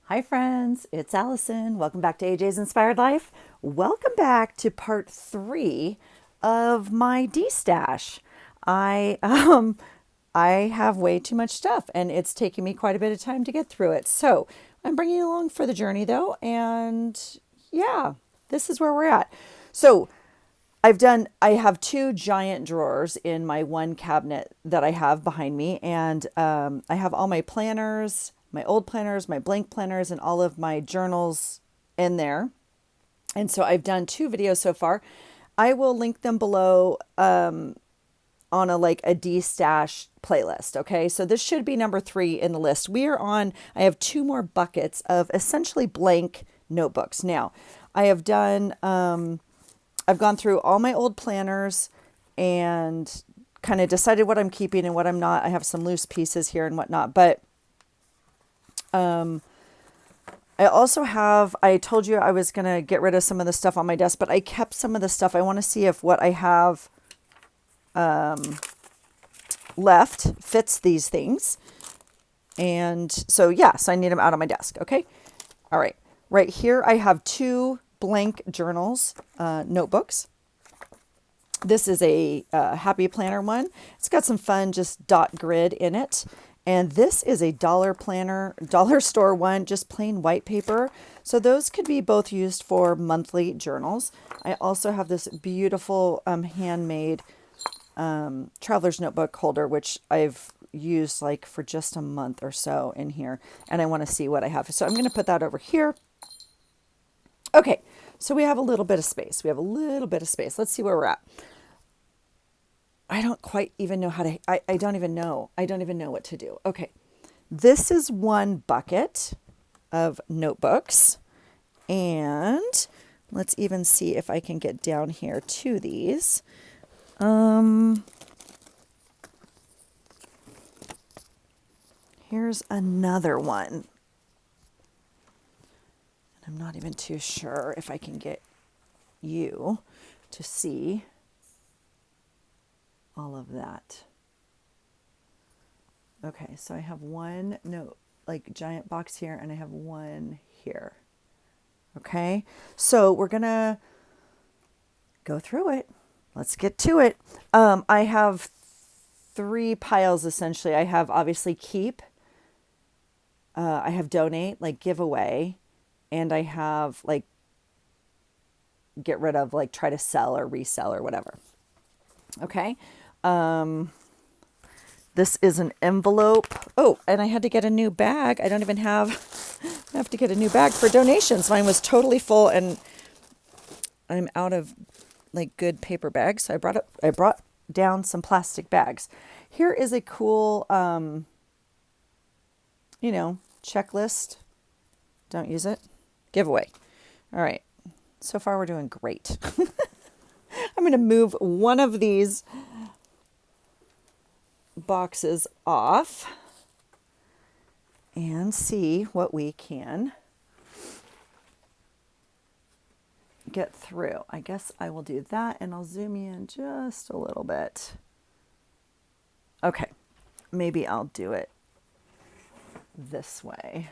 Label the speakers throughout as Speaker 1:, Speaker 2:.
Speaker 1: Hi friends, it's Allison. Welcome back to AJ's Inspired Life. Welcome back to part 3 of my destash. I I have way too much stuff and it's taking me quite a bit of time to get through it. So, I'm bringing you along for the journey though, and yeah, this is where we're at. So, I have two giant drawers in my one cabinet that I have behind me, and I have all my planners, my old planners, my blank planners, and all of my journals in there. And so I've done two videos so far. I will link them below on a D stash playlist. Okay, so this should be number 3 in the list. We are on. I have two more buckets of essentially blank notebooks. Now, I have done. I've gone through all my old planners and kind of decided what I'm keeping and what I'm not. I have some loose pieces here and whatnot, but I also have, I told you I was going to get rid of some of the stuff on my desk, but I kept some of the stuff. I want to see if what I have left fits these things. And so, yeah, so I need them out on my desk. Okay. All right. Right here, I have two blank journals, notebooks. This is a happy planner one. It's got some fun just dot grid in it. And this is a dollar planner, dollar store one, just plain white paper. So those could be both used for monthly journals. I also have this beautiful handmade traveler's notebook holder, which I've used like for just a month or so in here. And I want to see what I have. So I'm going to put that over here. Okay, so we have a little bit of space. We have a little bit of space. Let's see where we're at. I don't quite even know how to, I don't even know. I don't even know what to do. Okay. This is one bucket of notebooks. And let's even see if I can get down here to these. Here's another one. I'm not even too sure if I can get you to see all of that. Okay, so I have one note, like giant box here, and I have one here. Okay, so we're gonna go through it. Let's get to it. I have 3 piles essentially. I have obviously keep, I have donate, like give away, and I have like get rid of, like try to sell or resell or whatever. Okay. This is an envelope. Oh, and I had to get a new bag. I don't even have, I have to get a new bag for donations. Mine was totally full and I'm out of like good paper bags. So I brought down some plastic bags. Here is a cool, checklist. Don't use it. Giveaway. All right. So far we're doing great. I'm going to move one of these boxes off and see what we can get through. I guess I will do that and I'll zoom you in just a little bit. Okay, maybe I'll do it this way.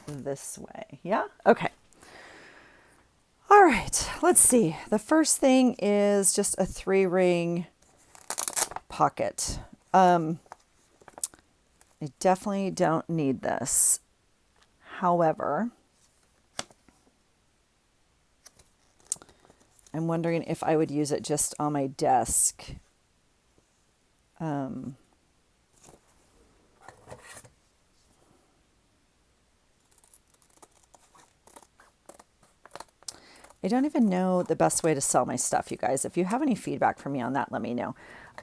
Speaker 1: This way. Yeah? Okay. All right, let's see. The first thing is just a 3-ring pocket. I definitely don't need this. However, I'm wondering if I would use it just on my desk. I don't even know the best way to sell my stuff, you guys. If you have any feedback for me on that, let me know.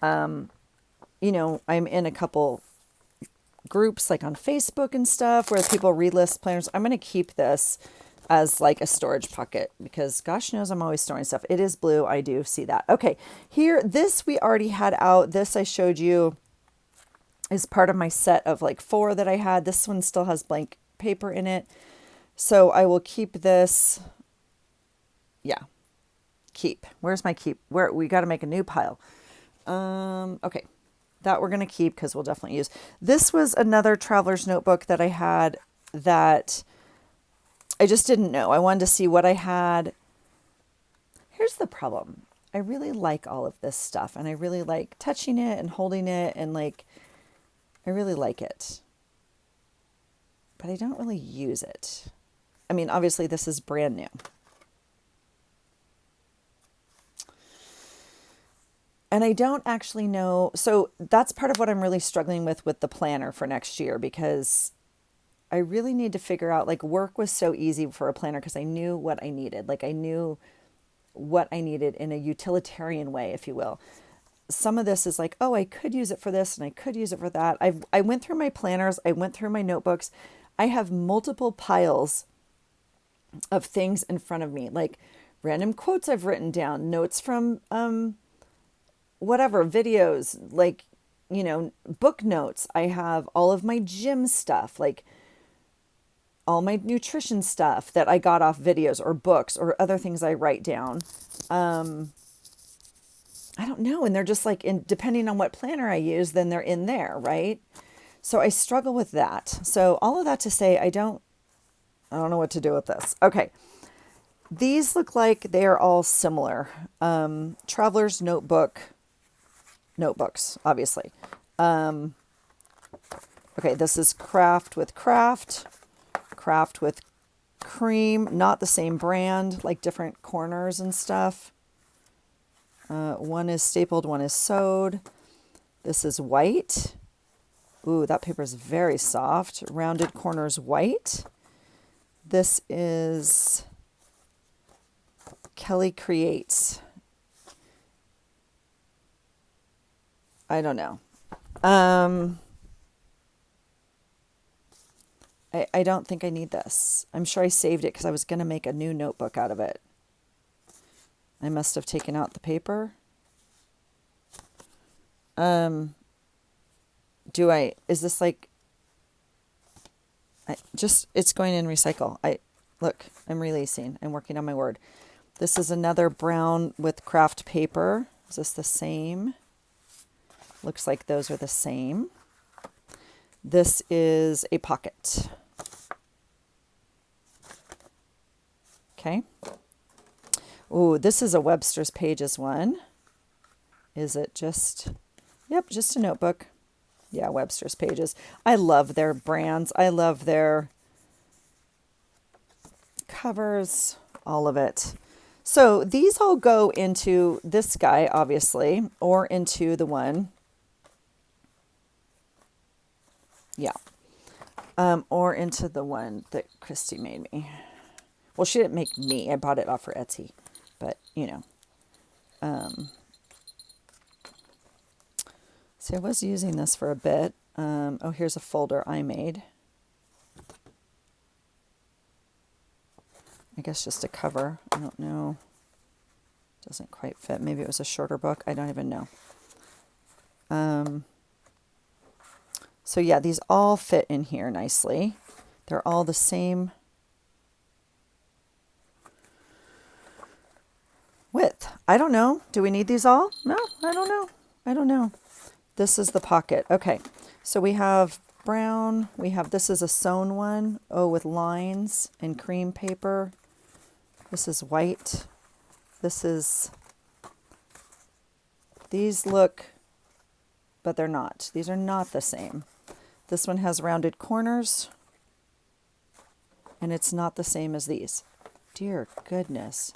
Speaker 1: I'm in a couple groups like on Facebook and stuff where people relist planners. I'm going to keep this as like a storage pocket because gosh knows I'm always storing stuff. It is blue. I do see that. Okay, here, this we already had out. This I showed you is part of my set of like 4 that I had. This one still has blank paper in it. So I will keep this. Yeah, keep. Where's my keep? Where we got to make a new pile. Okay. that we're going to keep because we'll definitely use. This was another traveler's notebook that I had that I just didn't know. I wanted to see what I had. Here's the problem. I really like all of this stuff, and I really like touching it and holding it, and like, I really like it. But I don't really use it. I mean, obviously this is brand new. And I don't actually know. So that's part of what I'm really struggling with the planner for next year, because I really need to figure out, like, work was so easy for a planner because I knew what I needed. Like, I knew what I needed in a utilitarian way, if you will. Some of this is like, oh, I could use it for this and I could use it for that. I went through my planners. I went through my notebooks. I have multiple piles of things in front of me, like random quotes I've written down, notes from whatever, videos, like, you know, book notes. I have all of my gym stuff, like all my nutrition stuff that I got off videos or books or other things I write down. I don't know. And they're just like, depending on what planner I use, then they're in there, right? So I struggle with that. So all of that to say, I don't know what to do with this. Okay. These look like they are all similar. Traveler's notebooks, obviously. Okay. This is craft with cream, not the same brand, like different corners and stuff. One is stapled, one is sewed. This is white. Ooh, that paper is very soft. Rounded corners white. This is Kelly Creates. I don't know. I don't think I need this. I'm sure I saved it because I was going to make a new notebook out of it. I must have taken out the paper. Is this like, it's going in recycle. Look, I'm releasing. I'm working on my word. This is another brown with craft paper. Is this the same? Looks like those are the same. This is a pocket. Okay. Ooh, this is a Webster's Pages one. Is it just, yep, just a notebook. Yeah, Webster's Pages. I love their brands. I love their covers, all of it. So these all go into this guy, obviously, or into the one. Yeah. Or into the one that Christy made me. Well, she didn't make me. I bought it off her Etsy. But, you know. See, I was using this for a bit. Oh, here's a folder I made. I guess just a cover. I don't know. Doesn't quite fit. Maybe it was a shorter book. I don't even know. So yeah, these all fit in here nicely. They're all the same width. I don't know. Do we need these all? No, I don't know. I don't know. This is the pocket. Okay. So we have brown. This is a sewn one. Oh, with lines and cream paper. This is white. These look, but they're not. These are not the same. This one has rounded corners, and it's not the same as these. Dear goodness.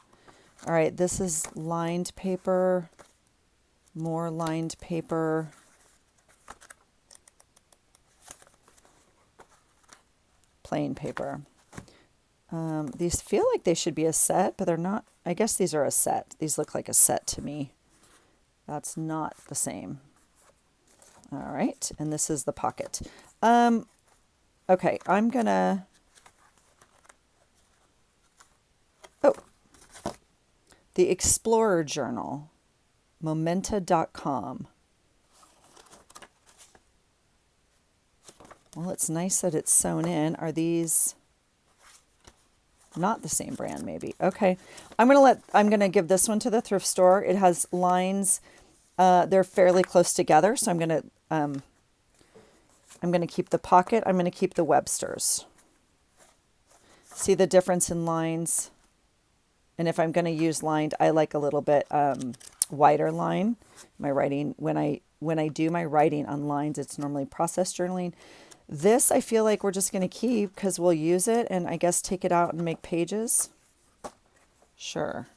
Speaker 1: All right, this is lined paper, more lined paper. Plain paper. These feel like they should be a set, but they're not. I guess these are a set. These look like a set to me. That's not the same. All right, and this is the pocket. Okay, I'm gonna... Oh, the Explorer Journal, momenta.com. Well, it's nice that it's sewn in. Are these not the same brand, maybe? Okay. I'm going to give this one to the thrift store. It has lines They're fairly close together, so I'm gonna keep the pocket. I'm gonna keep the Webster's. See the difference in lines? And if I'm gonna use lined, I like a little bit wider line. My writing, when I do my writing on lines, it's normally process journaling. This I feel like we're just gonna keep because we'll use it and I guess take it out and make pages. Sure.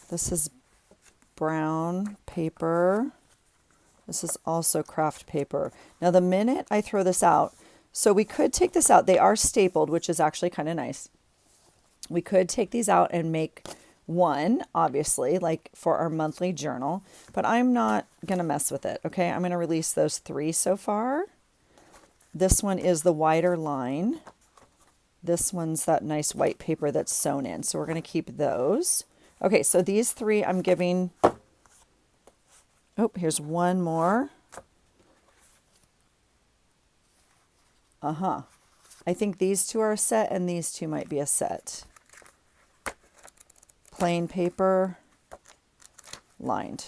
Speaker 1: This is brown paper. This is also craft paper. Now the minute I throw this out, so we could take this out. They are stapled, which is actually kind of nice. We could take these out and make one, obviously, like for our monthly journal, but I'm not going to mess with it. Okay, I'm going to release those 3 so far. This one is the wider line. This one's that nice white paper that's sewn in. So we're going to keep those. Okay, so these 3 I'm giving, oh, here's one more. I think these 2 are a set and these 2 might be a set. Plain paper, lined,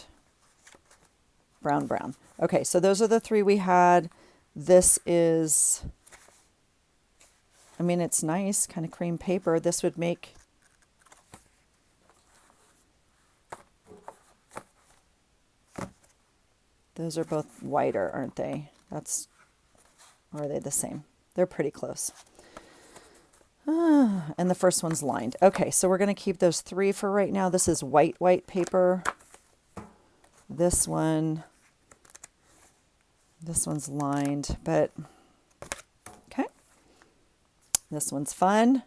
Speaker 1: brown, brown. Okay, so those are the 3 we had. This is, I mean, it's nice, kind of cream paper. This would make, those are both whiter, aren't they? That's, or are they the same? They're pretty close. And the first one's lined. Okay, so we're going to keep those 3 for right now. This is white paper. This one's lined, but okay. This one's fun.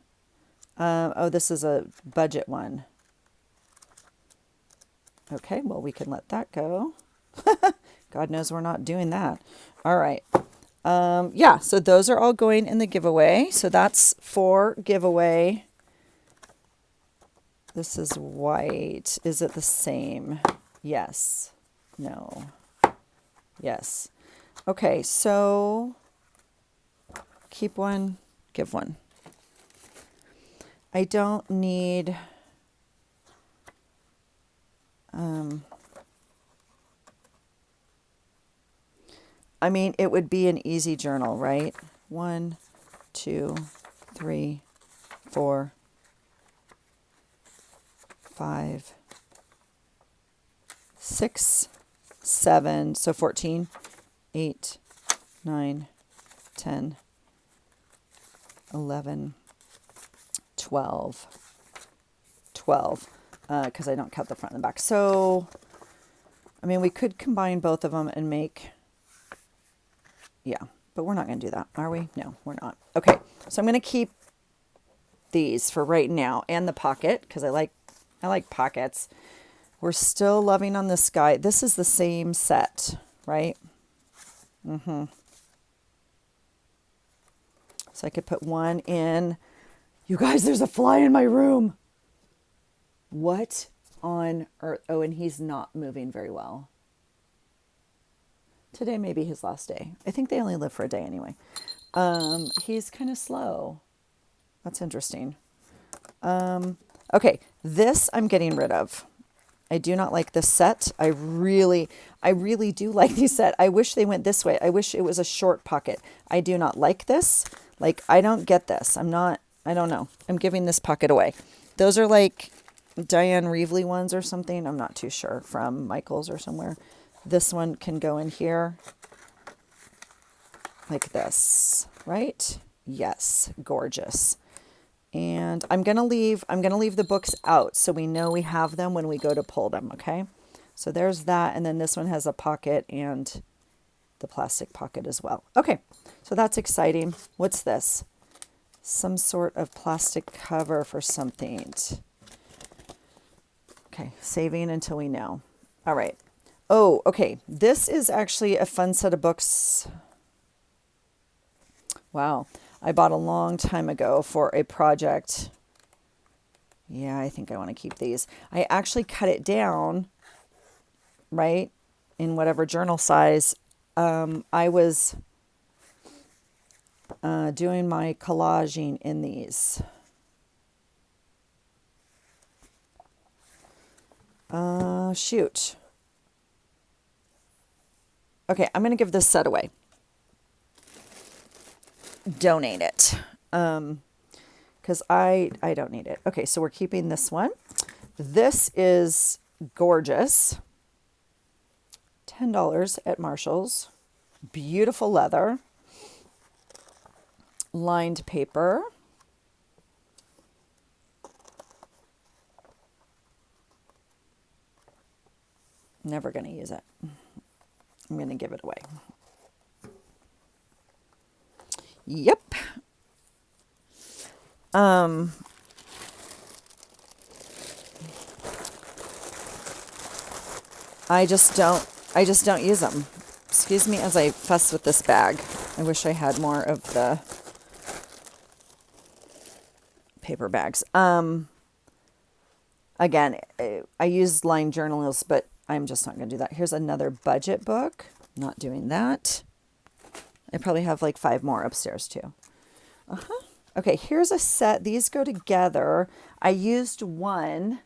Speaker 1: Oh, this is a budget one. Okay, well, we can let that go. God knows we're not doing that. All right. Yeah, so those are all going in the giveaway. So that's for giveaway. This is white. Is it the same? Yes. No. Yes. Okay, so keep one, give one. I don't need... I mean, it would be an easy journal, right? 1, 2, 3, 4, 5, 6, 7, so 14, 8, 9, 10, 11, 12, 12, because I don't count the front and the back. So, I mean, we could combine both of them and make... Yeah, but we're not going to do that, are we? No, we're not. Okay, so I'm going to keep these for right now and the pocket because I like pockets. We're still loving on this guy. This is the same set, right? So I could put one in. You guys, there's a fly in my room. What on earth? Oh, and he's not moving very well. Today may be his last day. I think they only live for a day anyway. He's kind of slow. That's interesting. Okay, this I'm getting rid of. I do not like this set. I really do like these set. I wish they went this way. I wish it was a short pocket. I do not like this. Like, I don't get this. I don't know. I'm giving this pocket away. Those are like Diane Reevely ones or something. I'm not too sure, from Michael's or somewhere. This one can go in here like this, right? Yes, gorgeous. And I'm going to leave the books out so we know we have them when we go to pull them, okay? So there's that, and then this one has a pocket and the plastic pocket as well. Okay, so that's exciting. What's this? Some sort of plastic cover for something. Okay, saving until we know. All right. Oh, okay. This is actually a fun set of books. Wow. I bought a long time ago for a project. Yeah, I think I want to keep these. I actually cut it down, right, in whatever journal size. I was doing my collaging in these. Shoot. Okay, I'm going to give this set away. Donate it. Because I don't need it. Okay, so we're keeping this one. This is gorgeous. $10 at Marshall's. Beautiful leather. Lined paper. Never going to use it. I'm going to give it away. Yep. I just don't use them. Excuse me as I fuss with this bag. I wish I had more of the paper bags. Again, I use lined journals, but I'm just not going to do that. Here's another budget book. Not doing that. I probably have like 5 more upstairs too. Okay, here's a set. These go together. I used one.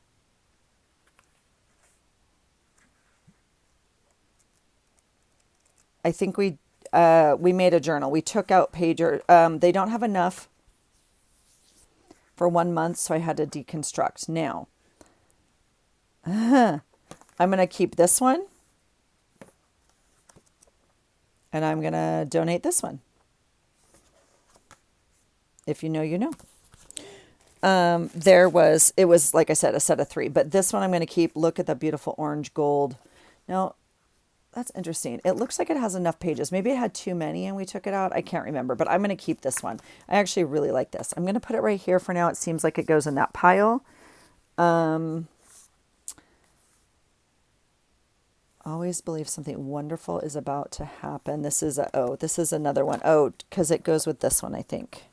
Speaker 1: I think we made a journal. We took out pager. They don't have enough for 1 month, so I had to deconstruct. Now, I'm going to keep this one. And I'm going to donate this one. If you know, you know. It was, like I said, a set of 3. But this one I'm going to keep. Look at the beautiful orange gold. Now, that's interesting. It looks like it has enough pages. Maybe it had too many and we took it out. I can't remember, but I'm going to keep this one. I actually really like this. I'm going to put it right here for now. It seems like it goes in that pile. Always believe something wonderful is about to happen. This is another one. Oh, because it goes with this one, I think.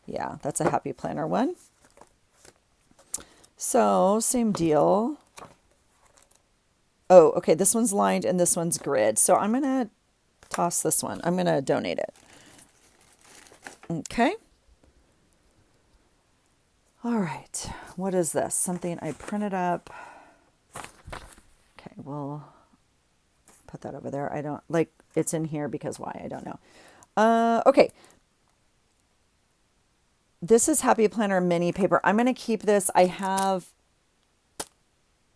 Speaker 1: Yeah, that's a happy planner one. So, same deal. Oh, okay, this one's lined and this one's grid. So I'm going to toss this one. I'm going to donate it. Okay. All right. What is this? Something I printed up. Okay, we'll put that over there. I don't, like, it's in here because why? I don't know. Okay. This is Happy Planner mini paper. I'm going to keep this. I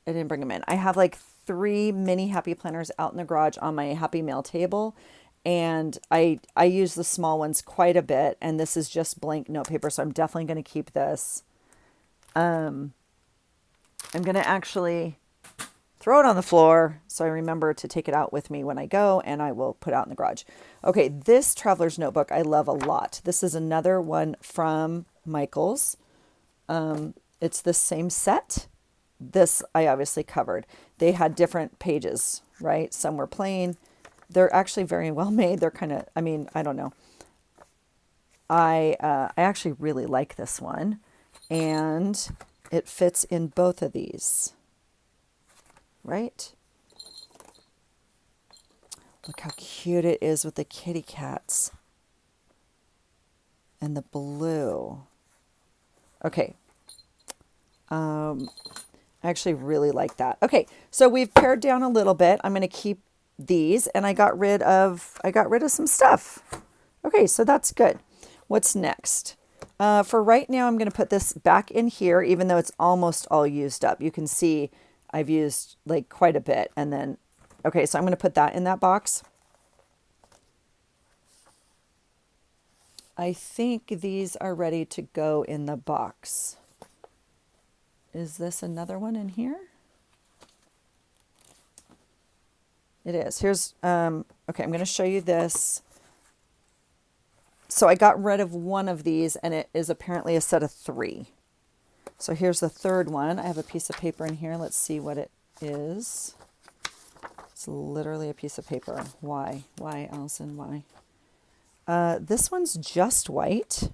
Speaker 1: didn't bring them in. I have like 3 mini Happy Planners out in the garage on my Happy Mail table. And I use the small ones quite a bit. And this is just blank note paper. So I'm definitely going to keep this. I'm going to actually throw it on the floor so I remember to take it out with me when I go, and I will put it out in the garage. Okay, this Traveler's Notebook I love a lot. This is another one from Michaels. It's the same set. This I obviously covered. They had different pages, right? Some were plain. They're actually very well made. They're kind of, I don't know. I actually really like this one, and it fits in both of these. Right? Look how cute it is with the kitty cats. And the blue. Okay. I actually really like that. Okay, so we've pared down a little bit. I'm going to keep these, and I got rid of some stuff. Okay, so that's good. What's next? For right now, I'm going to put this back in here, even though it's almost all used up. You can see I've used like quite a bit. And then, okay, so I'm going to put that in that box. I think these are ready to go in the box. Is this another one in here? It is. Here's, okay, I'm going to show you this. So I got rid of one of these, and it is apparently a set of 3. So here's the third one. I have a piece of paper in here. Let's see what it is. It's literally a piece of paper. Why? Why, Allison? Why? This one's just white.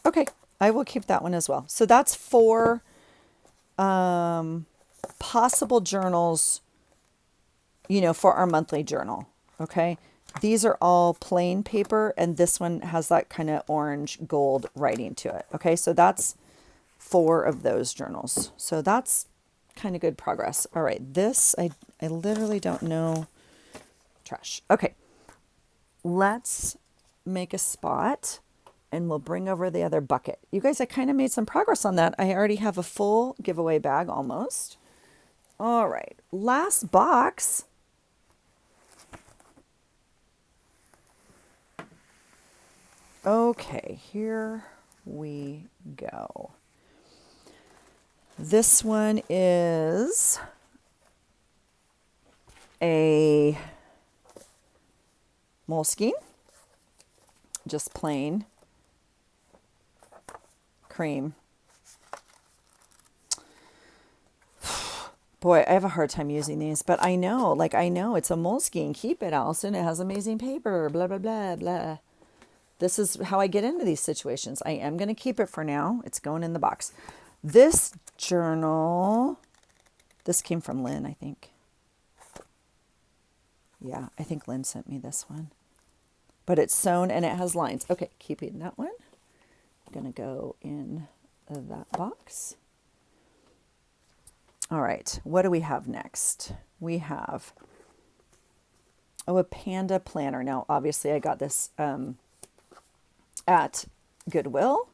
Speaker 1: Okay, I will keep that one as well. So that's 4 possible journals, for our monthly journal. Okay. These are all plain paper, and this one has that kind of orange gold writing to it. Okay, so that's 4 of those journals. So that's kind of good progress. All right, this, I literally don't know. Trash. Okay, let's make a spot, and we'll bring over the other bucket. You guys, I kind of made some progress on that. I already have a full giveaway bag almost. All right, last box. Okay, here we go. This one is a Moleskine, just plain cream. Boy, I have a hard time using these, but I know it's a Moleskine. Keep it, Allison. It has amazing paper, blah, blah, blah, blah. This is how I get into these situations. I am going to keep it for now. It's going in the box. This journal, this came from Lynn, I think. Yeah, I think Lynn sent me this one. But it's sewn and it has lines. Okay, keeping that one. I'm going to go in that box. All right, what do we have next? We have, a Panda planner. Now, obviously, I got this at Goodwill.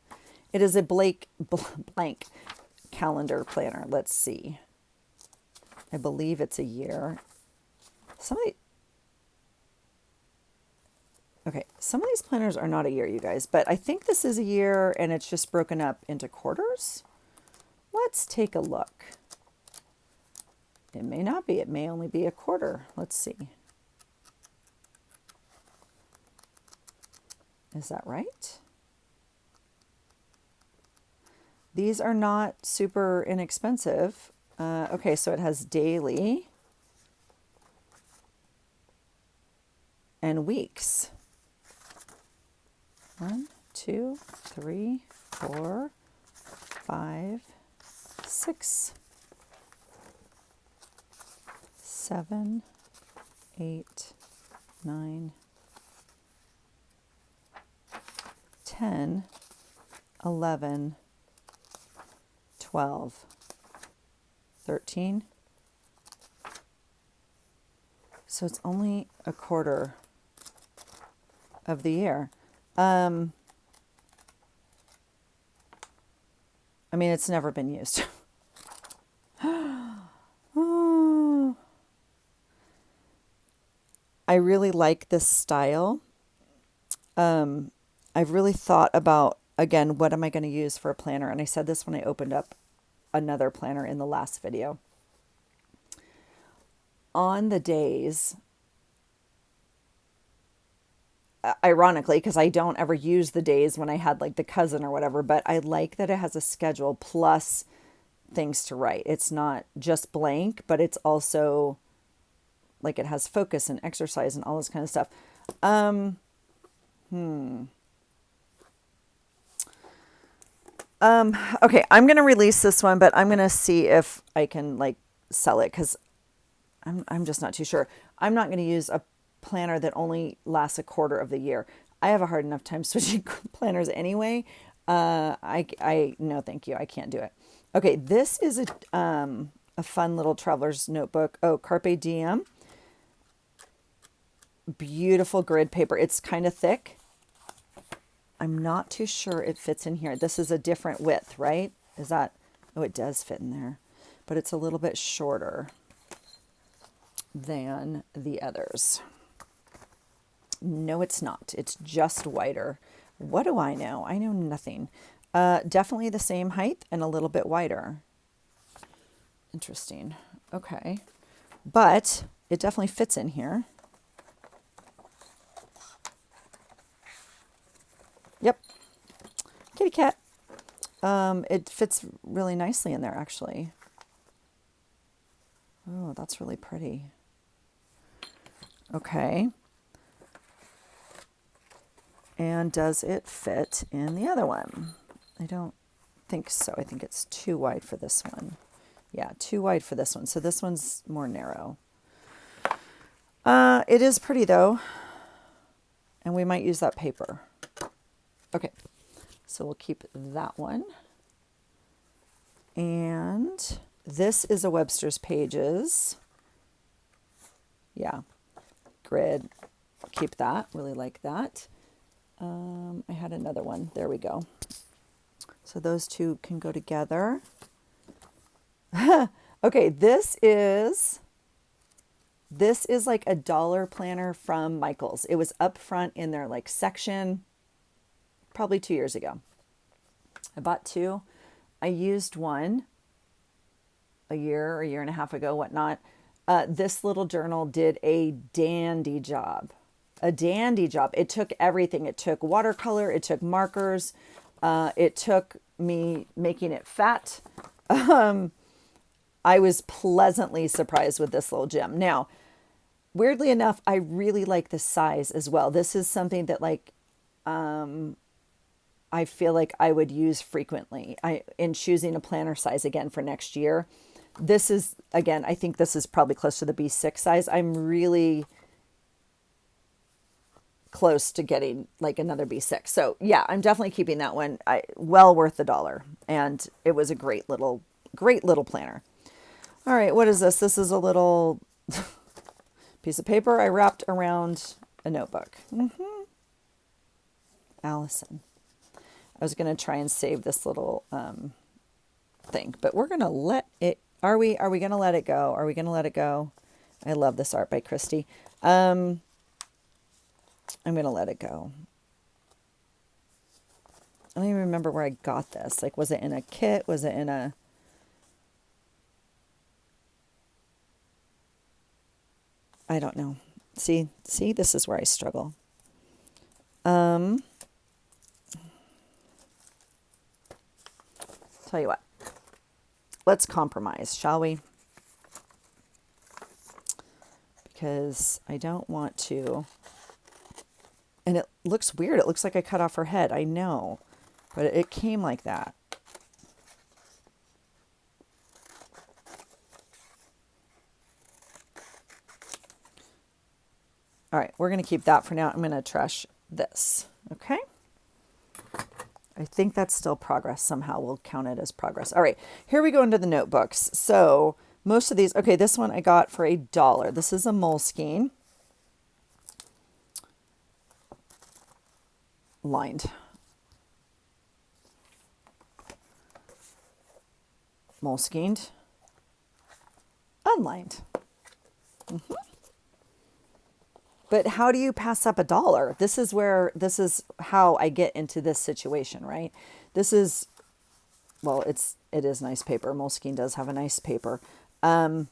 Speaker 1: It is a blank calendar planner. Let's see. I believe it's a year. Some of these planners are not a year, you guys, but I think this is a year and it's just broken up into quarters. Let's take a look. It may not be. It may only be a quarter. Let's see. Is that right? These are not super inexpensive. Okay, so it has daily and weeks. 1, 2, 3, 4, 5, 6, 7, 8, 9, 10, 11, 12, 13. So it's only a quarter of the year. I mean, it's never been used. Oh. I really like this style. I've really thought about, again, what am I going to use for a planner? And I said this when I opened up another planner in the last video. On the days, ironically, because I don't ever use the days when I had like the cousin or whatever, but I like that it has a schedule plus things to write. It's not just blank, but it's also like it has focus and exercise and all this kind of stuff. Okay, I'm going to release this one, but I'm going to see if I can like sell it because I'm just not too sure. I'm not going to use a planner that only lasts a quarter of the year. I have a hard enough time switching planners anyway. I no, thank you. I can't do it. Okay, this is a fun little traveler's notebook. Oh, Carpe Diem. Beautiful grid paper. It's kind of thick. I'm not too sure it fits in here. This is a different width, right? Is that, oh, it does fit in there, but it's a little bit shorter than the others. No, it's not. It's just wider. What do I know? I know nothing. Definitely the same height and a little bit wider. Interesting. Okay. But it definitely fits in here. Yep. Kitty cat. It fits really nicely in there, actually. Oh, that's really pretty. Okay. And does it fit in the other one? I don't think so. I think it's too wide for this one. Yeah, too wide for this one. So this one's more narrow. It is pretty though. And we might use that paper. Okay, so we'll keep that one. And this is a Webster's Pages. Yeah, grid. Keep that. Really like that. I had another one. There we go. So those two can go together. Okay, this is like a dollar planner from Michaels. It was up front in their like section probably 2 years ago. I bought two. I used one a year or a year and a half ago, whatnot. This little journal did a dandy job. A dandy job. It took everything. It took watercolor. It took markers. It took me making it fat. I was pleasantly surprised with this little gem. Now, weirdly enough, I really like the size as well. This is something that like I feel like I would use frequently. In choosing a planner size again for next year. This is, again, I think this is probably close to the B6 size. I'm really close to getting like another B6. So yeah, I'm definitely keeping that one. Well worth the $1. And it was a great little planner. All right, what is this? This is a little piece of paper I wrapped around a notebook. Allison. I was going to try and save this little thing, but we're going to let it, are we going to let it go? Are we going to let it go? I love this art by Christy. I'm going to let it go. I don't even remember where I got this. Like, was it in a kit? Was it in a... I don't know. See, this is where I struggle. Tell you what. Let's compromise, shall we? Because I don't want to... And it looks weird. It looks like I cut off her head. I know. But it came like that. All right, we're going to keep that for now. I'm going to trash this. Okay? I think that's still progress. Somehow we'll count it as progress. All right, here we go into the notebooks. So most of these, okay, this one I got for $1. This is a Moleskine. Lined. Moleskined. Unlined. But how do you pass up $1? This is how I get into this situation, right? This is, well, it is nice paper. Moleskine does have a nice paper. They're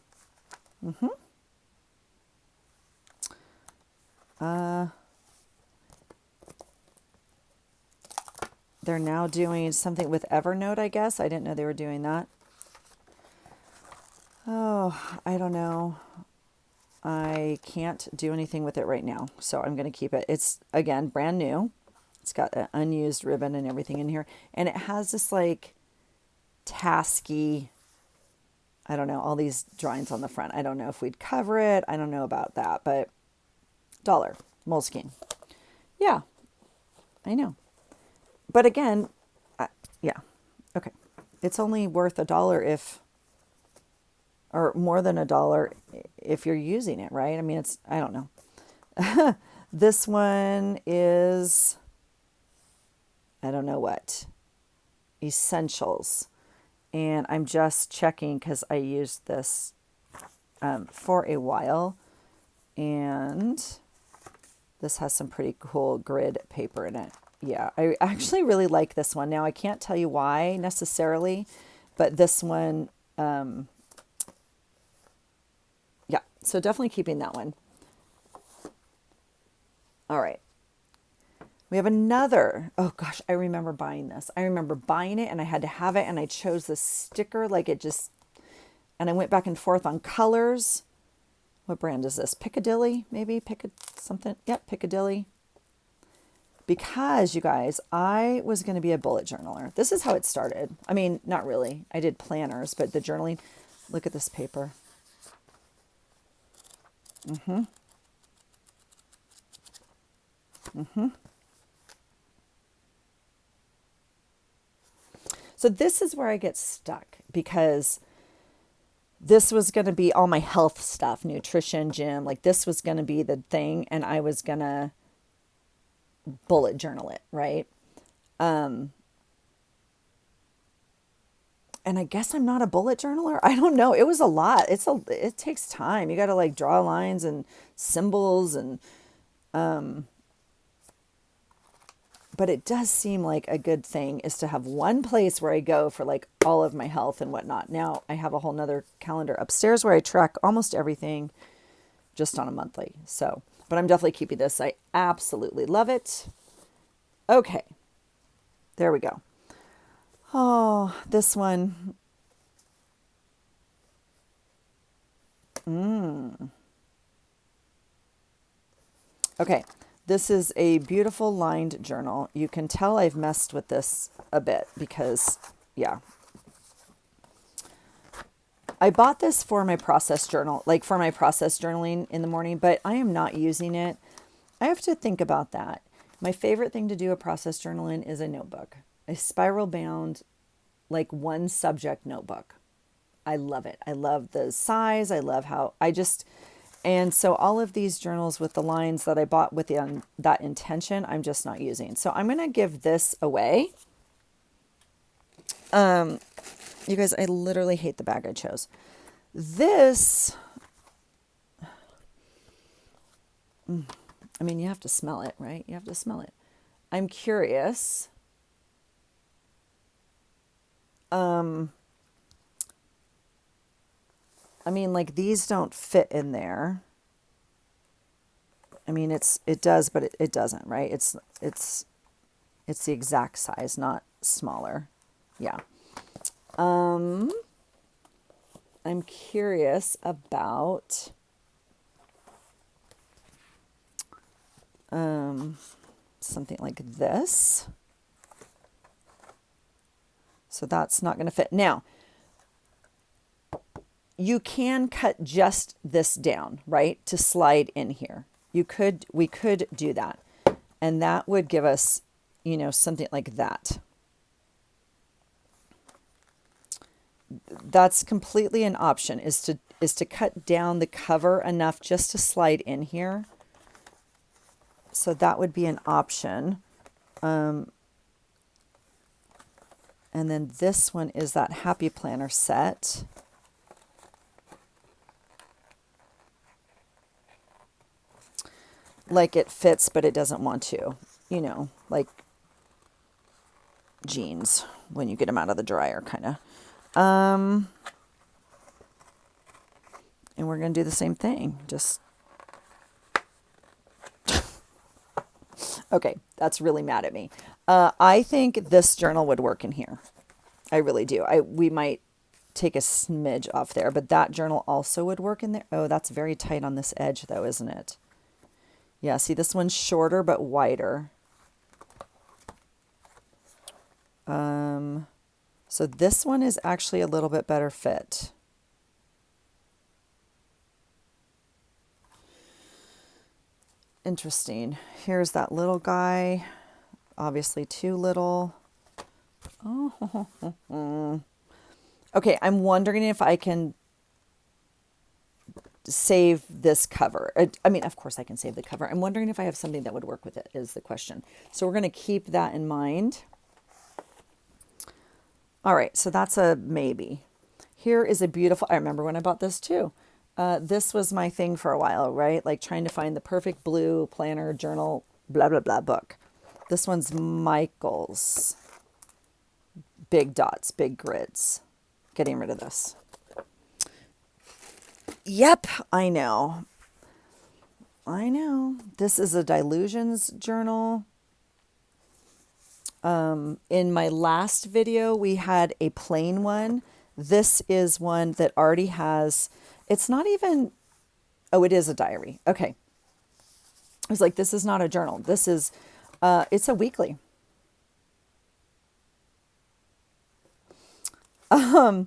Speaker 1: now doing something with Evernote, I guess. I didn't know they were doing that. Oh, I don't know. I can't do anything with it right now, so I'm going to keep it. It's, again, brand new. It's got an unused ribbon and everything in here. And it has this, like, tasky, I don't know, all these drawings on the front. I don't know if we'd cover it. I don't know about that, but $1. Moleskine. Yeah, I know. But again, yeah, okay. It's only worth $1 if... or more than $1 if you're using it, right? I mean, it's, I don't know. This one is, I don't know what, Essentials. And I'm just checking because I used this for a while. And this has some pretty cool grid paper in it. Yeah, I actually really like this one. Now, I can't tell you why necessarily, but this one... yeah, so definitely keeping that one. All right. We have another. Oh gosh, I remember buying this. I remember buying it and I had to have it and I chose the sticker like it just, and I went back and forth on colors. What brand is this? Piccadilly, maybe? Something. Yep, Piccadilly. Because, you guys, I was going to be a bullet journaler. This is how it started. I mean, not really. I did planners, but the journaling, look at this paper. So this is where I get stuck because this was going to be all my health stuff, nutrition, gym, like this was going to be the thing, and I was going to bullet journal it, right? And I guess I'm not a bullet journaler. I don't know. It was a lot. It takes time. You got to like draw lines and symbols and but it does seem like a good thing is to have one place where I go for like all of my health and whatnot. Now I have a whole nother calendar upstairs where I track almost everything just on a monthly. So, but I'm definitely keeping this. I absolutely love it. Okay. There we go. Oh, this one. Okay. This is a beautiful lined journal. You can tell I've messed with this a bit because, yeah. I bought this for my process journal, like for my process journaling in the morning, but I am not using it. I have to think about that. My favorite thing to do a process journal in is a notebook, a spiral bound, like one subject notebook. I love it. I love the size. I love how and so all of these journals with the lines that I bought with that intention, I'm just not using. So I'm going to give this away. You guys, I literally hate the bag I chose. This, I mean, you have to smell it, right? You have to smell it. I'm curious. I mean, like these don't fit in there. I mean, it does, but it doesn't, right? It's the exact size, not smaller. Yeah. I'm curious about something like this. So that's not going to fit. Now, you can cut just this down, right? To slide in here. We could do that. And that would give us, something like that. That's completely an option is to cut down the cover enough just to slide in here. So that would be an option. And then this one is that Happy Planner set. Like it fits, but it doesn't want to, like jeans when you get them out of the dryer, kind of. And we're going to do the same thing. Just, okay, that's really mad at me. I think this journal would work in here. I really do. We might take a smidge off there, but that journal also would work in there. Oh, that's very tight on this edge though, isn't it? Yeah, see this one's shorter but wider. So this one is actually a little bit better fit. Interesting. Here's that little guy. Obviously too little. Oh. Okay, I'm wondering if I can save this cover. I mean, of course I can save the cover. I'm wondering if I have something that would work with it is the question. So we're going to keep that in mind. All right, so that's a maybe. Here is a beautiful, I remember when I bought this too. This was my thing for a while, right? Like trying to find the perfect blue planner, journal, blah, blah, blah book. This one's Michael's. Big dots, big grids. Getting rid of this. Yep, I know. This is a Dilutions journal. In my last video, we had a plain one. This is one that already has, it's not even, oh, it is a diary. Okay. I was like, this is not a journal. This is, it's a weekly. And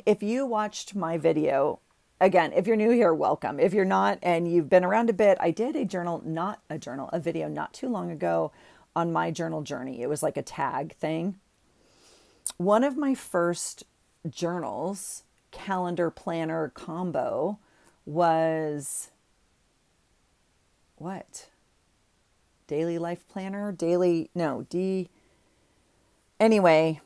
Speaker 1: if you watched my video again, if you're new here, welcome. If you're not and you've been around a bit, I did a video not too long ago on my journal journey. It was like a tag thing. One of my first journals, calendar planner combo, was what? Daily life planner? Anyway,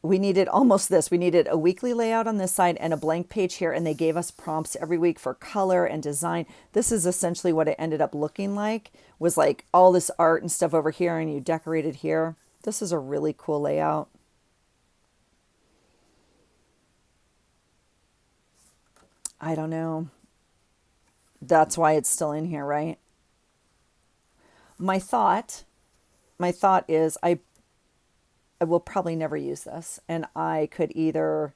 Speaker 1: we needed almost this. We needed a weekly layout on this side and a blank page here, and they gave us prompts every week for color and design. This is essentially what it ended up looking like, was like all this art and stuff over here, and you decorated here. This is a really cool layout. I don't know. That's why it's still in here, right? My thought is I will probably never use this, and I could either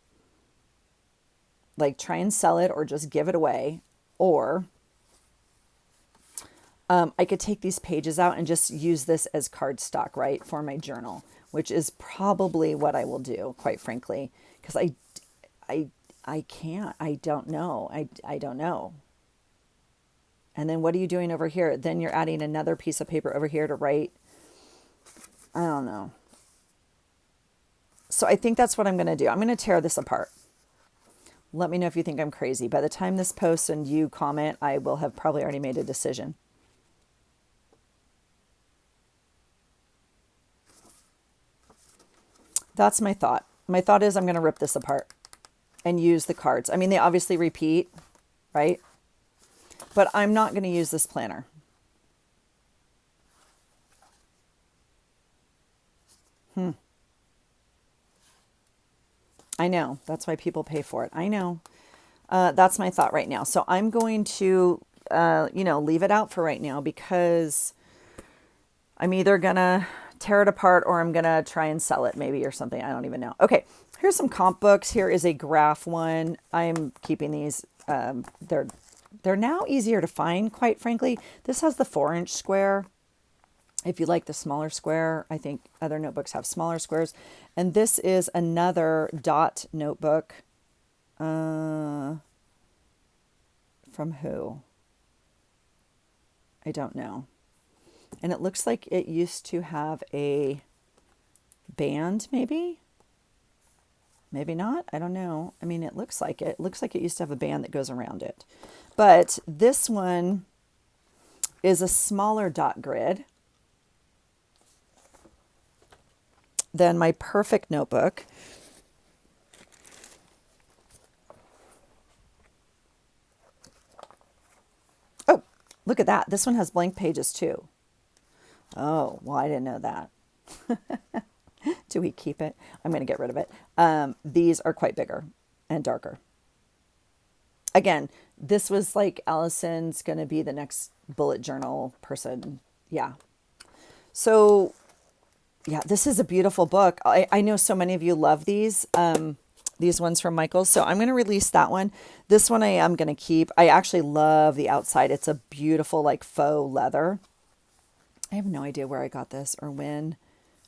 Speaker 1: like try and sell it or just give it away, or I could take these pages out and just use this as cardstock, right, for my journal, which is probably what I will do, quite frankly, because I can't. I don't know. I don't know. And then what are you doing over here? Then you're adding another piece of paper over here to write. I don't know. So I think that's what I'm going to do. I'm going to tear this apart. Let me know if you think I'm crazy. By the time this posts and you comment, I will have probably already made a decision. That's my thought. My thought is I'm going to rip this apart and use the cards. I mean, they obviously repeat, right? But I'm not going to use this planner. I know. That's why people pay for it. I know. That's my thought right now. So I'm going to, leave it out for right now, because I'm either going to tear it apart or I'm going to try and sell it maybe or something. I don't even know. Okay. Here's some comp books. Here is a graph one. I'm keeping these. They're now easier to find, quite frankly. This has the 4-inch square. If you like the smaller square, I think other notebooks have smaller squares. And this is another dot notebook. From who? I don't know. And it looks like it used to have a band, maybe? Maybe not. I don't know. I mean, it looks like it. It looks like it used to have a band that goes around it. But this one is a smaller dot grid than my perfect notebook. Oh, look at that. This one has blank pages too. Oh, well, I didn't know that. Do we keep it? I'm going to get rid of it. These are quite bigger and darker. Again, this was like Allison's going to be the next bullet journal person. Yeah. So, yeah, this is a beautiful book. I know so many of you love these ones from Michaels. So I'm going to release that one. This one I am going to keep. I actually love the outside. It's a beautiful like faux leather. I have no idea where I got this or when.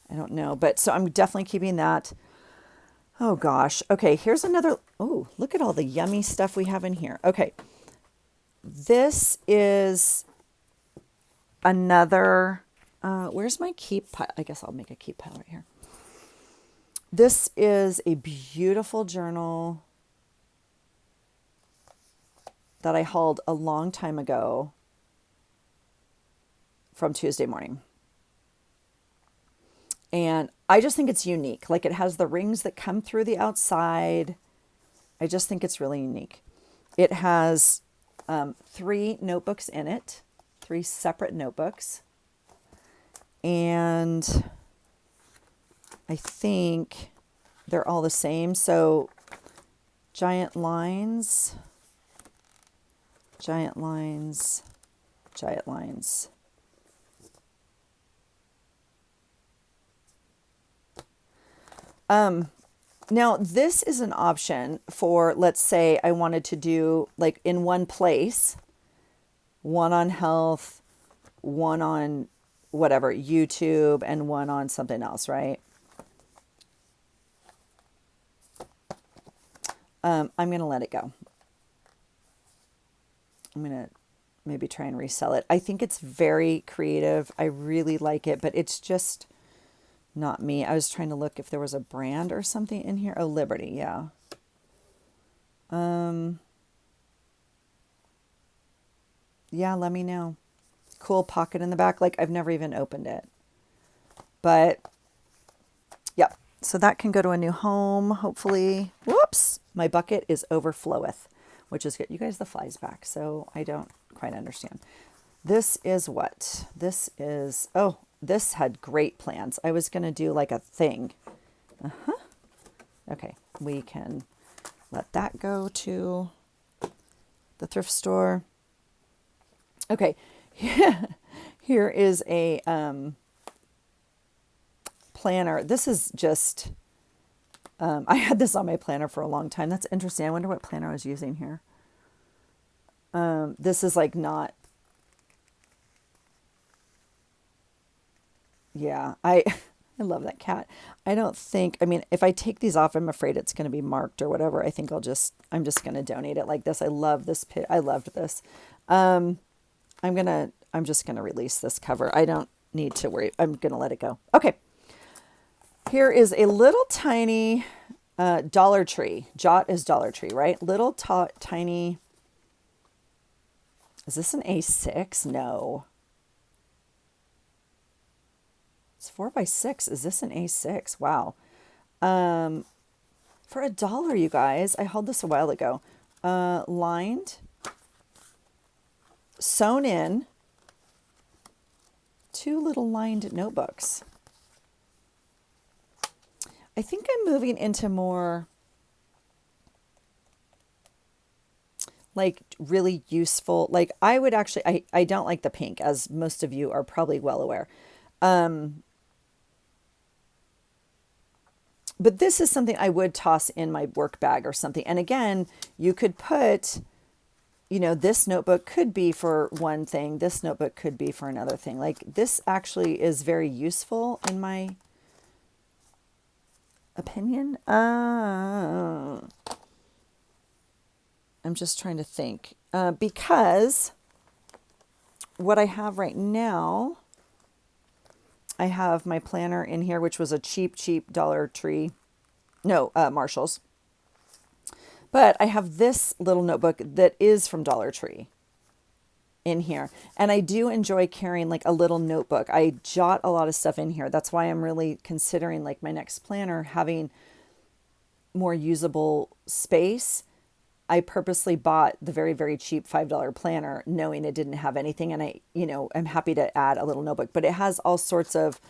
Speaker 1: I don't know. But so I'm definitely keeping that. Oh, gosh. Okay, here's another. Oh, look at all the yummy stuff we have in here. Okay. This is another. Where's my keep pile? I guess I'll make a keep pile right here. This is a beautiful journal that I hauled a long time ago from Tuesday morning. And I just think it's unique. Like, it has the rings that come through the outside. I just think it's really unique. It has 3 notebooks in it, 3 separate notebooks. And I think they're all the same. So giant lines, giant lines, giant lines. Now this is an option for, let's say I wanted to do like in one place, one on health, one on whatever, YouTube, and one on something else, right? I'm going to let it go. I'm going to maybe try and resell it. I think it's very creative. I really like it, but it's just not me. I was trying to look if there was a brand or something in here. Oh, Liberty, yeah. Yeah, let me know. Cool pocket in the back. Like, I've never even opened it. But, yep. So that can go to a new home, hopefully. Whoops. My bucket is overfloweth, which is good. You guys, the fly's back, so I don't quite understand. This is what? This is, oh, this had great plans. I was going to do like a thing. Okay, we can let that go to the thrift store. Okay, here is a planner. This is just, I had this on my planner for a long time. That's interesting. I wonder what planner I was using here. This is like not, yeah, I love that cat. I don't think, I mean, if I take these off, I'm afraid it's going to be marked or whatever. I think I'm just going to donate it like this. I love this I loved this. I'm just going to release this cover. I don't need to worry. I'm going to let it go. Okay. Here is a little tiny Dollar Tree. Jot is Dollar Tree, right? Little tiny. Is this an A6? No. It's 4x6. Is this an A6? Wow. For $1, you guys. I hauled this a while ago. Lined. Sewn in. 2 little lined notebooks. I think I'm moving into more like really useful. Like I would actually, I don't like the pink, as most of you are probably well aware. But this is something I would toss in my work bag or something. And again, you could put, you know, this notebook could be for one thing. This notebook could be for another thing. Like this actually is very useful in my opinion. I'm just trying to think. Because what I have right now, I have my planner in here, which was a cheap Dollar Tree. No, Marshall's. But I have this little notebook that is from Dollar Tree in here. And I do enjoy carrying like a little notebook. I jot a lot of stuff in here. That's why I'm really considering like my next planner having more usable space. I purposely bought the very, very cheap $5 planner knowing it didn't have anything. And I, you know, I'm happy to add a little notebook, but it has all sorts of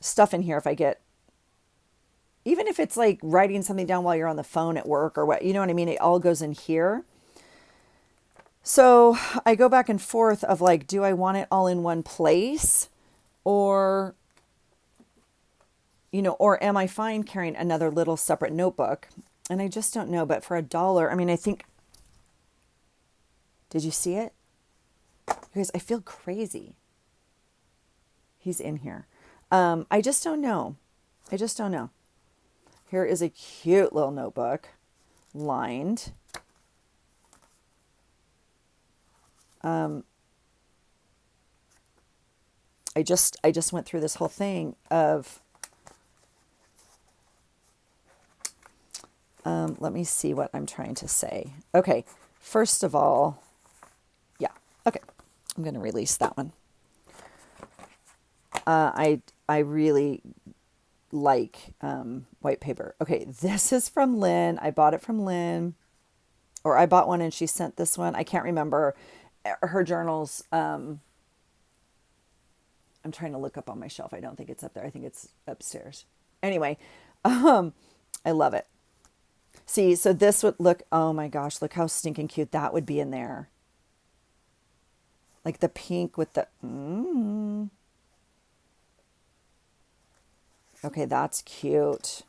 Speaker 1: stuff in here. If I get, even if it's like writing something down while you're on the phone at work or what, you know what I mean? It all goes in here. So I go back and forth of like, do I want it all in one place or, you know, or am I fine carrying another little separate notebook? And I just don't know, but for $1, I mean, I think, did you see it? You guys, I feel crazy. He's in here. I just don't know. I just don't know. Here is a cute little notebook, lined. I just went through this whole thing of, let me see what I'm trying to say. Okay. First of all, yeah. Okay. I'm going to release that one. I really like, white paper. Okay. This is from Lynn. I bought it from Lynn, or I bought one and she sent this one. I can't remember her journals. I'm trying to look up on my shelf. I don't think it's up there. I think it's upstairs. Anyway, I love it. See, so this would look, oh my gosh, look how stinking cute that would be in there. Like the pink with the, Okay, that's cute.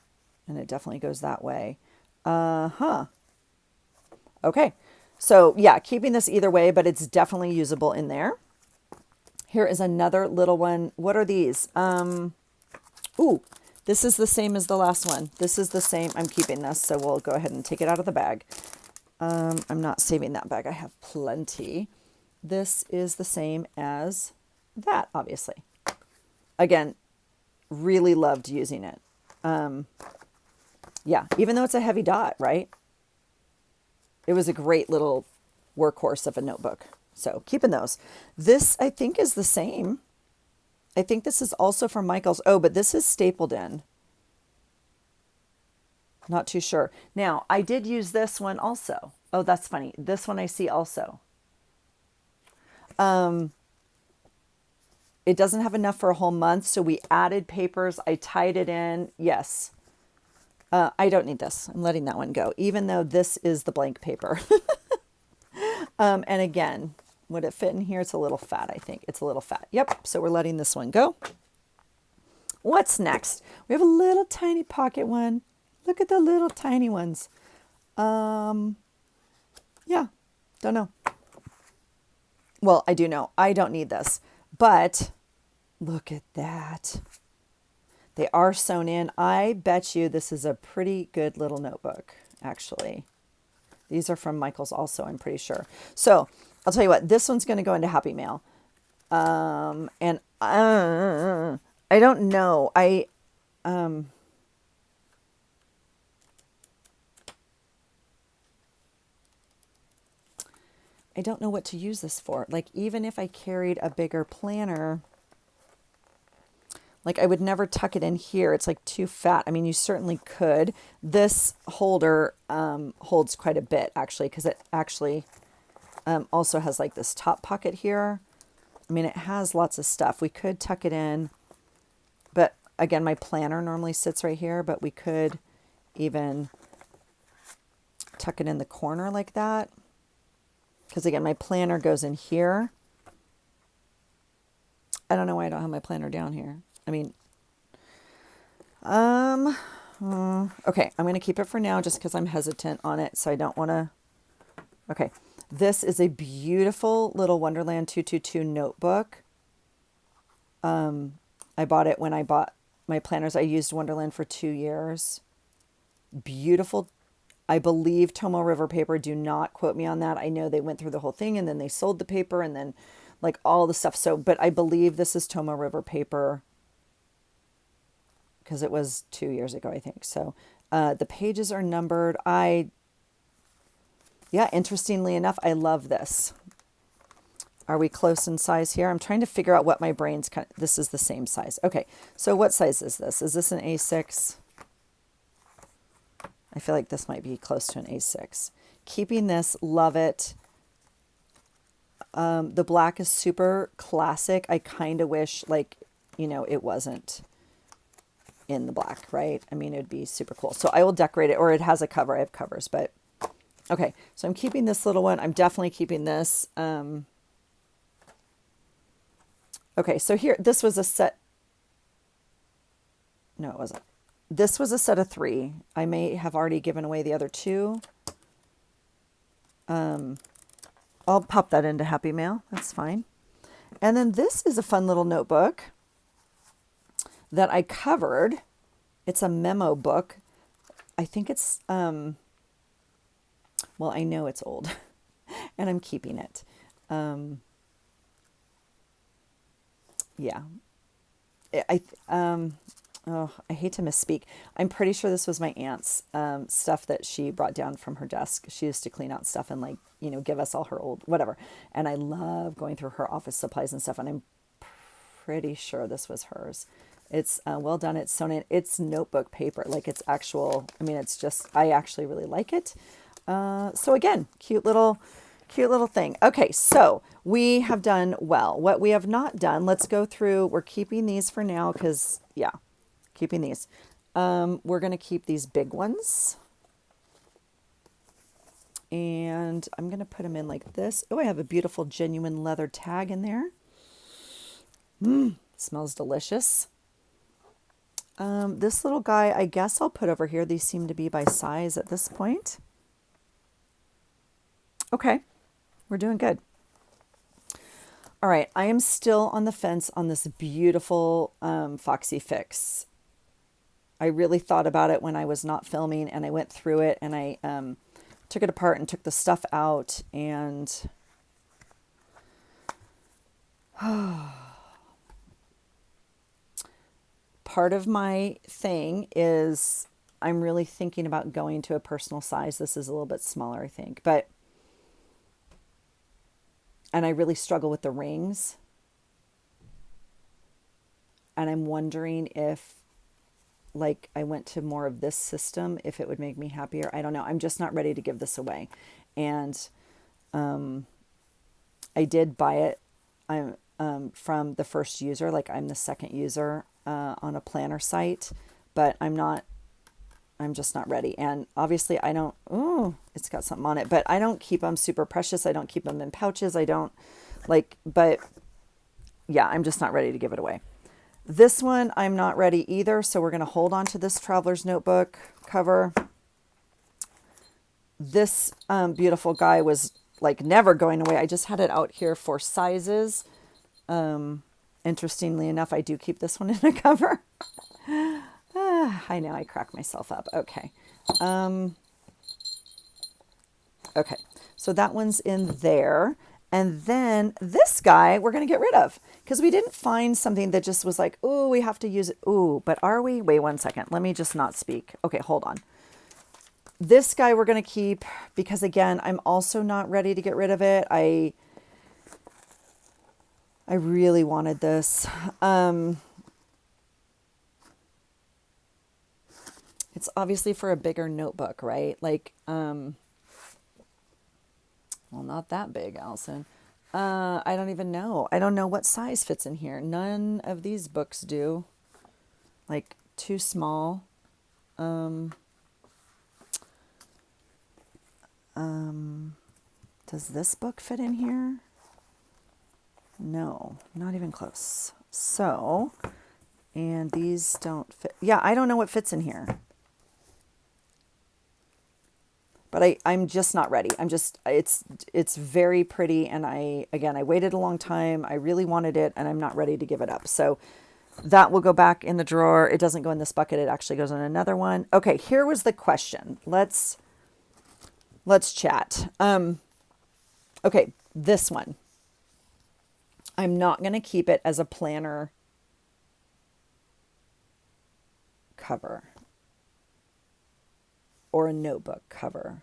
Speaker 1: And it definitely goes that way. Okay, so yeah, keeping this either way, but it's definitely usable in there. Here is another little one. What are these? Ooh, this is the same as the last one. This is the same. I'm keeping this, so we'll go ahead and take it out of the bag. I'm not saving that bag. I have plenty. This is the same as that, obviously. Again, really loved using it. Yeah, even though it's a heavy dot, right? It was a great little workhorse of a notebook. So keeping those. This, I think, is the same. I think this is also from Michael's. Oh, but this is stapled in. Not too sure. Now, I did use this one also. Oh, that's funny. This one I see also. It doesn't have enough for a whole month, so we added papers. I tied it in. Yes. I don't need this. I'm letting that one go, even though this is the blank paper. And again, would it fit in here? It's a little fat, I think. It's a little fat. Yep. So we're letting this one go. What's next? We have a little tiny pocket one. Look at the little tiny ones. Yeah, don't know. Well, I do know. I don't need this. But look at that. They are sewn in. I bet you this is a pretty good little notebook, actually. These are from Michael's also, I'm pretty sure. So I'll tell you what, this one's going to go into Happy Mail. And I don't know. I don't know what to use this for. Like, even if I carried a bigger planner, like I would never tuck it in here. It's like too fat. I mean, you certainly could. This holder holds quite a bit, actually, because it actually also has like this top pocket here. I mean, it has lots of stuff. We could tuck it in, but again, my planner normally sits right here, but we could even tuck it in the corner like that. Because again, my planner goes in here. I don't know why I don't have my planner down here. I mean, okay, I'm going to keep it for now just because I'm hesitant on it. So I don't want to, okay. This is a beautiful little Wonderland 222 notebook. I bought it when I bought my planners. I used Wonderland for 2 years. Beautiful. I believe Tomo River paper. Do not quote me on that. I know they went through the whole thing and then they sold the paper and then like all the stuff. So, but I believe this is Tomo River paper because it was 2 years ago, I think. So the pages are numbered. Yeah, interestingly enough, I love this. Are we close in size here? I'm trying to figure out what my brain's kind of, this is the same size. Okay, so what size is this? Is this an A6? I feel like this might be close to an A6. Keeping this, love it. The black is super classic. I kind of wish, like, you know, it wasn't in the black, right? I mean, it would be super cool. So I will decorate it, or it has a cover. I have covers, but okay. So I'm keeping this little one. I'm definitely keeping this. Okay, so here, this was a set. No, it wasn't. This was a set of 3. I may have already given away the other 2. I'll pop that into Happy Mail. That's fine. And then this is a fun little notebook that I covered. It's a memo book. I think it's, well, I know it's old and I'm keeping it. Yeah. Oh, I hate to misspeak. I'm pretty sure this was my aunt's stuff that she brought down from her desk. She used to clean out stuff and, like, you know, give us all her old whatever. And I love going through her office supplies and stuff. And I'm pretty sure this was hers. It's well done. It's sewn in. It's notebook paper. Like, it's actual. I mean, it's just, I actually really like it. So again, cute little thing. Okay, so we have done well. What we have not done, let's go through. We're keeping these for now because, yeah. Keeping these. We're going to keep these big ones. And I'm going to put them in like this. Oh, I have a beautiful genuine leather tag in there. Smells delicious. This little guy, I guess I'll put over here. These seem to be by size at this point. Okay, we're doing good. All right, I am still on the fence on this beautiful Foxy Fix. I really thought about it when I was not filming, and I went through it, and I took it apart and took the stuff out, and part of my thing is I'm really thinking about going to a personal size. This is a little bit smaller, I think, and I really struggle with the rings. And I'm wondering if, like, I went to more of this system, if it would make me happier. I don't know. I'm just not ready to give this away. And I did buy it. I'm from the first user. Like, I'm the second user on a planner site, but I'm just not ready. And obviously I don't, it's got something on it, but I don't keep them super precious. I don't keep them in pouches. I don't but yeah, I'm just not ready to give it away. This one, I'm not ready either. So we're going to hold on to this Traveler's Notebook cover. This beautiful guy was like never going away. I just had it out here for sizes. Interestingly enough, I do keep this one in a cover. I know, I crack myself up. Okay. Okay. So that one's in there. And then this guy we're going to get rid of because we didn't find something that just was like, oh, we have to use it. Ooh, but are we? Wait 1 second. Let me just not speak. Okay, hold on. This guy we're going to keep because, again, I'm also not ready to get rid of it. I really wanted this. It's obviously for a bigger notebook, right? Like, well, not that big, Allison. I don't even know. I don't know what size fits in here. None of these books do. Like, too small. Does this book fit in here? No, not even close. So, and these don't fit. Yeah, I don't know what fits in here. But I'm just not ready. It's very pretty. And I waited a long time. I really wanted it and I'm not ready to give it up. So that will go back in the drawer. It doesn't go in this bucket. It actually goes in another one. Okay. Here was the question. Let's chat. Okay. This one, I'm not going to keep it as a planner cover. Or a notebook cover.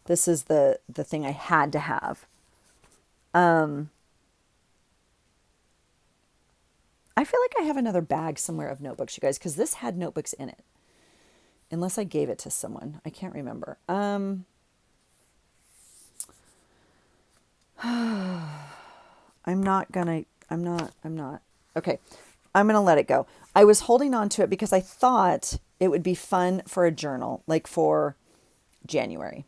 Speaker 1: This is the thing I had to have. I feel like I have another bag somewhere of notebooks, you guys, because this had notebooks in it. Unless I gave it to someone. I can't remember. I'm not. Okay. I'm going to let it go. I was holding on to it because I thought it would be fun for a journal, like for January.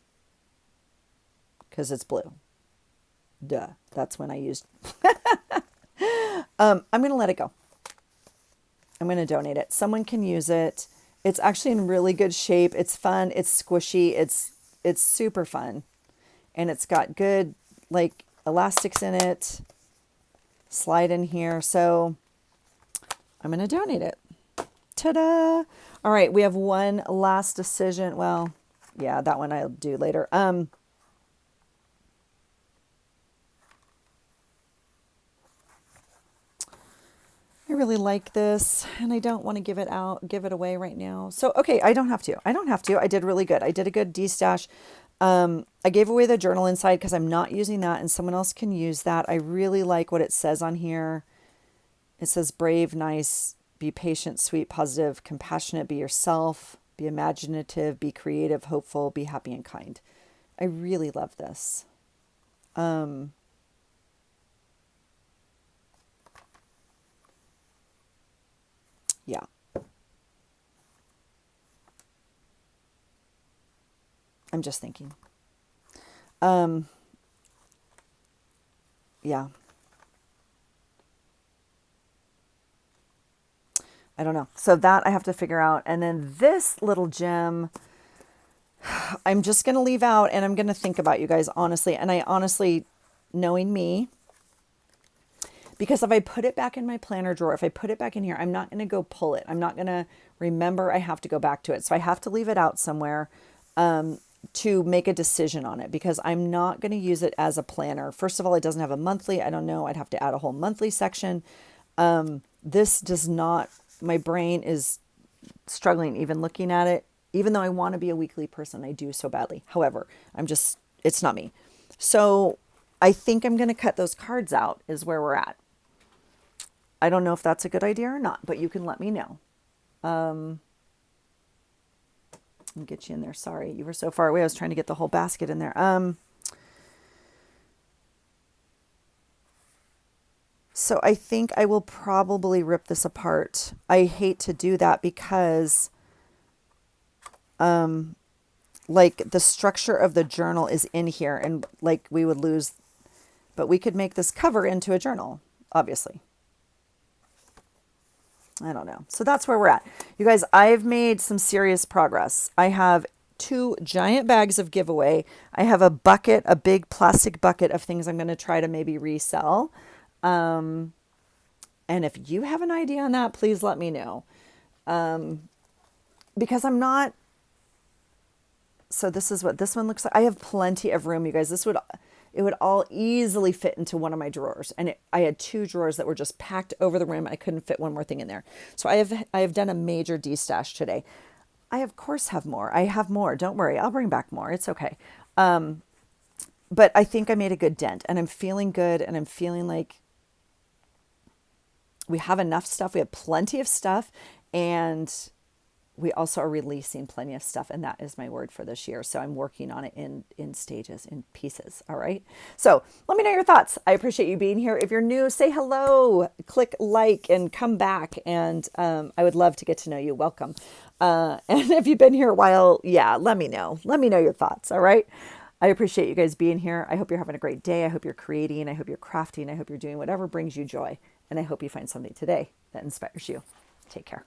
Speaker 1: Because it's blue. Duh. That's when I used. I'm going to let it go. I'm going to donate it. Someone can use it. It's actually in really good shape. It's fun. It's squishy. It's super fun. And it's got good, like, elastics in it. Slide in here. So I'm going to donate it. Ta-da! All right, we have one last decision. Well, yeah, that one I'll do later. I really like this, and I don't want to give it away right now. So, okay, I don't have to. I did really good. I did a good destash. I gave away the journal inside because I'm not using that, and someone else can use that. I really like what it says on here. It says brave, nice, be patient, sweet, positive, compassionate, be yourself, be imaginative, be creative, hopeful, be happy and kind. I really love this. Yeah. I'm just thinking. Yeah. I don't know. So that I have to figure out. And then this little gem, I'm just going to leave out and I'm going to think about, you guys, honestly. And I honestly, knowing me, because if I put it back in my planner drawer, if I put it back in here, I'm not going to go pull it. I'm not going to remember I have to go back to it. So I have to leave it out somewhere to make a decision on it, because I'm not going to use it as a planner. First of all, it doesn't have a monthly. I don't know. I'd have to add a whole monthly section. This does not, my brain is struggling even looking at it. Even though I want to be a weekly person, I do so badly. However, it's not me. So I think I'm going to cut those cards out is where we're at. I don't know if that's a good idea or not, but you can let me know. I'll get you in there. Sorry, you were so far away. I was trying to get the whole basket in there. So I think I will probably rip this apart. I hate to do that because like the structure of the journal is in here, and like we would lose, but we could make this cover into a journal, obviously. I don't know. So that's where we're at. You guys, I've made some serious progress. I have 2 giant bags of giveaway. I have a bucket, a big plastic bucket of things I'm going to try to maybe resell. And if you have an idea on that, please let me know. Because I'm not, so this is what this one looks like. I have plenty of room, you guys. It would all easily fit into one of my drawers. And I had 2 drawers that were just packed over the rim. I couldn't fit one more thing in there. So I have done a major destash today. I of course have more. I have more. Don't worry. I'll bring back more. It's okay. But I think I made a good dent, and I'm feeling good, and I'm feeling like we have enough stuff. We have plenty of stuff, and we also are releasing plenty of stuff, and that is my word for this year. So I'm working on it in stages, in pieces. All right. So let me know your thoughts. I appreciate you being here. If you're new, say hello, click like, and come back. And I would love to get to know you. Welcome. And if you've been here a while, yeah, let me know. Let me know your thoughts. All right. I appreciate you guys being here. I hope you're having a great day. I hope you're creating. I hope you're crafting. I hope you're doing whatever brings you joy. And I hope you find something today that inspires you. Take care.